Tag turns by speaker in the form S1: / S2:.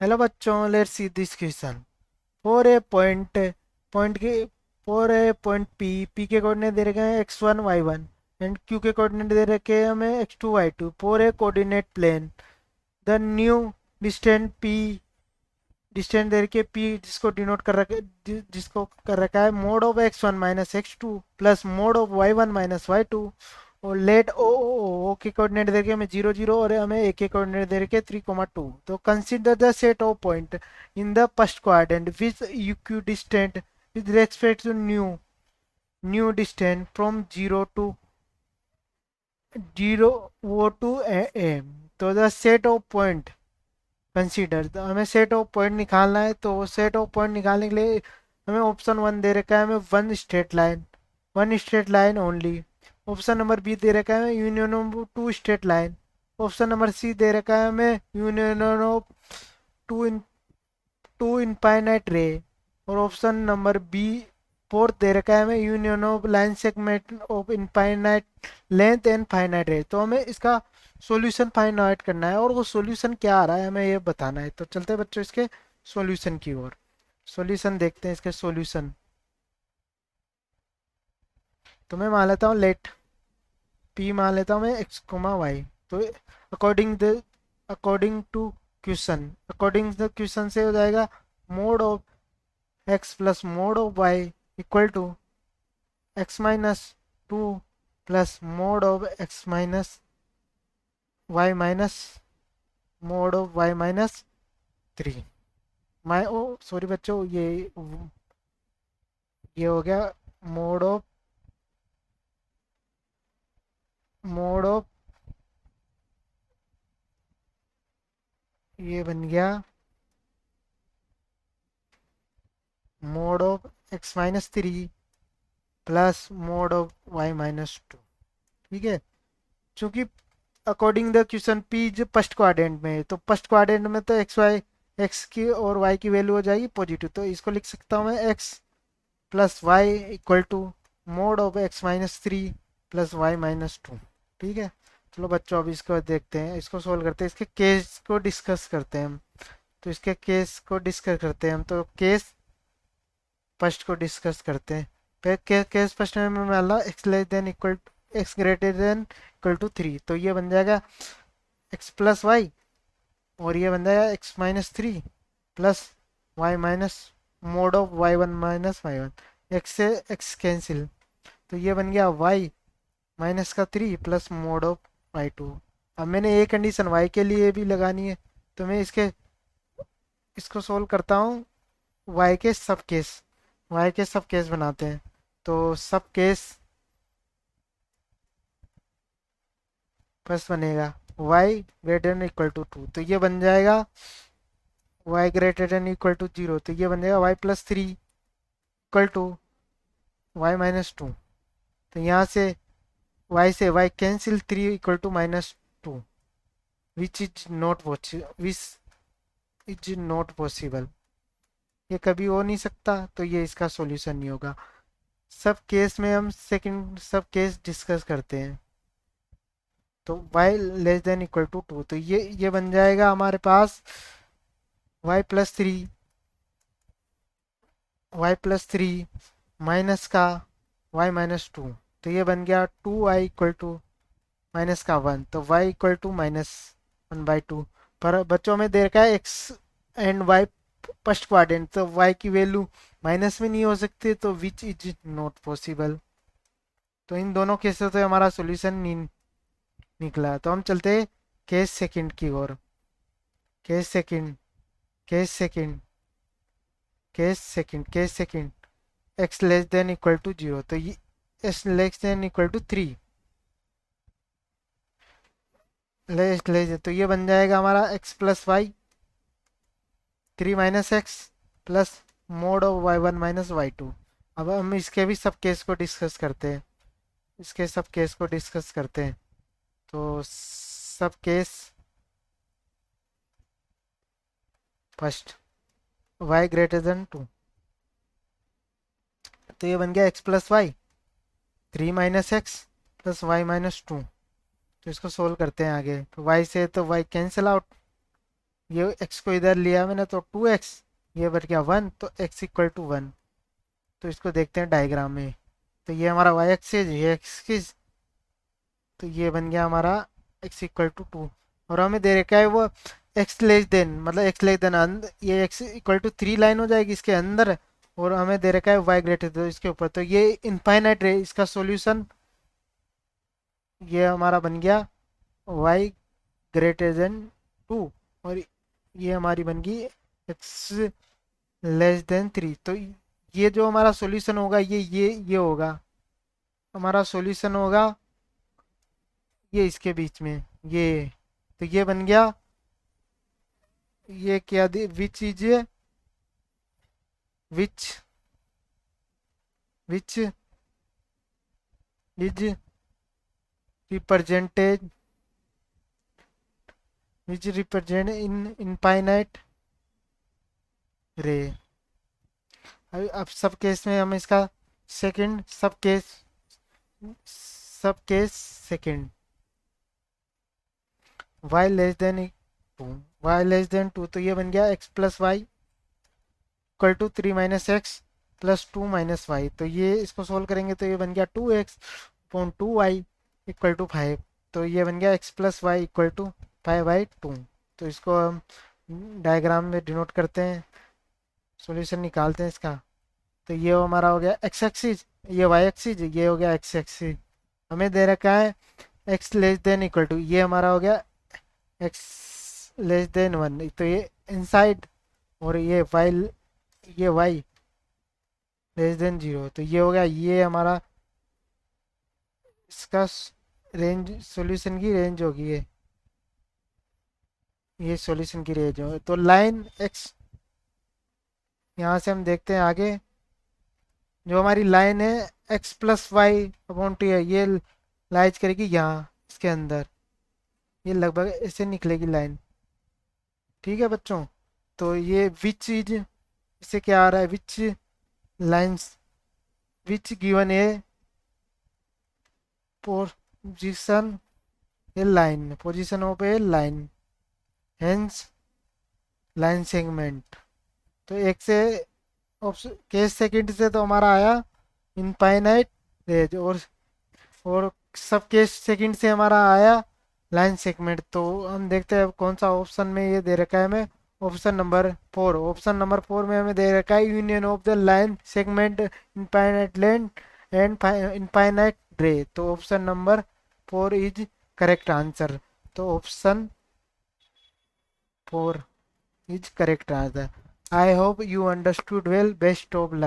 S1: Hello बच्चों, let's see this question. For a point के for a point P के coordinate दे रखे हैं x1 y1 एंड क्यू के कोऑर्डिनेट दे रखे हैं हमें x2 y2 for a coordinate plane. The new distance p distance दे रखे p जिसको डिनोट कर रखे जिसको कर रखा है mode of x1 minus x2 plus mod of y1 minus y2। और लेट ओ के कोऑर्डिनेट दे रखे हमें 0 0 और हमें ए के कोऑर्डिनेट दे रखे 3,2। तो consider the set of point in the first quadrant which equidistant with respect to new distance from 0 to M. तो the set of point consider, तो हमें सेट ऑफ पॉइंट निकालना है। तो सेट ऑफ पॉइंट निकालने के लिए हमें ऑप्शन वन दे रखा है हमें one straight line only. Option number B दे रखा है union of two straight line. Option number C दे रखा है हमें union of two in two infinite ray. और ऑप्शन नंबर बी फोर्थ दे रखा है हमें union of line segment of infinite length and finite ray. तो हमें इसका सॉल्यूशन फाइंड आउट करना है और वो सॉल्यूशन क्या आ रहा है हमें ये बताना है। तो चलते हैं बच्चों इसके सॉल्यूशन की ओर। सॉल्यूशन देखते हैं इसके सॉल्यूशन। तो मैं मान लेता हूँ लेट पी मान लेता हूँ मैं एक्स कोमा वाई। तो अकॉर्डिंग टू क्वेश्चन से हो जाएगा mod of x plus mod of y equal to x minus two plus mod of x minus y minus mod of y minus 3। My oh sorry बच्चों, ये हो गया mod of mode of ये बन गया mod of x minus 3 plus mod of y minus 2। ठीक है, चूंकि अकॉर्डिंग द क्वेश्चन पी जो फर्स्ट क्वाड्रेंट में है तो फर्स्ट क्वाड्रेंट में तो एक्स की और वाई की वैल्यू हो जाएगी पॉजिटिव। तो इसको लिख सकता हूँ मैं x plus y equal to mod of x minus 3 plus y minus 2। ठीक है, चलो बच्चों अब इसको देखते हैं, इसको सोल्व करते हैं, इसके केस को डिस्कस करते हैं हम। तो इसके केस को डिस्कस करते हैं हम। तो केस फर्स्ट को डिस्कस करते हैं। केस फर्स्ट में मान लो x less than equal x greater than equal to 3। तो ये बन जाएगा एक्स प्लस वाई और ये बन जाएगा x minus 3 plus y minus mod of y one minus y one. X से एक्स कैंसिल, तो ये बन गया वाई माइनस का 3 प्लस मोड ऑफ वाई 2। अब मैंने ये कंडीशन वाई के लिए भी लगानी है। तो मैं इसको सोल्व करता हूँ वाई के सब केस बनाते हैं। तो सब केस फर्स्ट बनेगा y greater than equal to 2। तो ये बन जाएगा y greater than equal to 0। तो ये बन जाएगा y plus 3 equal to y minus 2। तो यहाँ से y cancel 3 equal to minus 2 which is not possible. ये कभी हो नहीं सकता, तो ये इसका सॉल्यूशन नहीं होगा। सब केस में हम सेकंड सब केस डिस्कस करते हैं। तो y less than equal to 2। तो ये बन जाएगा हमारे पास y+3 y+3 माइनस का y माइनस 2। तो ये बन गया 2y इक्वल टू माइनस का 1। तो y इक्वल टू माइनस 1/2। पर बच्चों में दे रखा है x and y first quadrant, तो y की वैल्यू माइनस में नहीं हो सकती, तो विच इज नॉट पॉसिबल। तो इन दोनों केसेस से हमारा सॉल्यूशन नहीं निकला। तो हम चलते हैं केस सेकंड की ओर। Case second case second case second x less than equal to 0। तो ये x less than equal to 3 less तो ये बन जाएगा हमारा x plus y 3 minus x plus mod of y one minus y two. अब हम इसके भी सब केस को डिस्कस करते हैं। इसके सब केस को डिस्कस करते हैं। तो sub case first y greater than 2। तो ये बन गया x plus y 3 minus x plus y minus 2। तो इसको सोल्व करते हैं आगे। तो वाई से तो वाई कैंसिल आउट, ये x को इधर लिया मैंने तो 2x, ये बन गया 1, तो x इक्वल टू 1। तो इसको देखते हैं डायग्राम में। तो ये हमारा y एक्सिस, ये एक्सिस, तो ये बन गया हमारा x इक्वल टू 2। और हमें दे रखा है वो x लेस देन, मतलब x लेस देन, ये x इक्वल टू 3 लाइन हो जाएगी इसके अंदर। और हमें दे रखा है y ग्रेटर तो इसके ऊपर, तो ये इनफाइनाइट रे, इसका सॉल्यूशन ये हमारा बन गया y ग्रेटर देन 2। और ये हमारी बन गई x लेस देन 3। तो ये जो हमारा सॉल्यूशन होगा ये होगा हमारा सॉल्यूशन होगा, ये इसके बीच में ये। तो ये बन गया, ये क्या दी, which is, which which is represented, which represent in infinite ray. अब सब केस में हम इसका second, sub case second, y less than 2, y less than 2, तो ये बन गया x plus y equal to 3 minus x plus 2 minus y. तो ये इसको सोल्व करेंगे तो ये बन गया 2x upon 2y equal to 5। तो ये बन गया x plus y equal to 5/2। तो इसको हम डायग्राम में डिनोट करते हैं, सॉल्यूशन निकालते हैं इसका। तो ये हमारा हो गया x एक्सिस, ये y एक्सिस, ये हो गया x एक्सिस। हमें दे रखा है x less than equal to, ये हमारा हो गया x लेस देन 1, तो ये इनसाइड। और ये y लेस देन 0, तो ये हो गया, ये हमारा इसका रेंज, सॉल्यूशन की रेंज होगी ये सॉल्यूशन की रेंज हो। तो लाइन x, यहाँ से हम देखते हैं आगे, जो हमारी लाइन है x plus y upon T है, ये लाइज करेगी यहाँ इसके अंदर, ये लगभग ऐसे निकलेगी लाइन। ठीक है बच्चों। तो ये विच इज, इससे क्या आ रहा है, which lines, which given a position a line, position of a line, hence line segment. तो एक से केस सेकंड से तो हमारा आया इनफाइनाइट रेंज, और सब केस सेकंड से हमारा आया लाइन सेगमेंट। तो हम देखते हैं कौन सा ऑप्शन में ये दे रखा है हमें, ऑप्शन नंबर 4। ऑप्शन नंबर 4 में हमें दे रखा है union of the line segment infinite length and infinite रे। तो option number 4 is correct answer. तो option 4 is correct answer. I hope you understood well. Best of luck.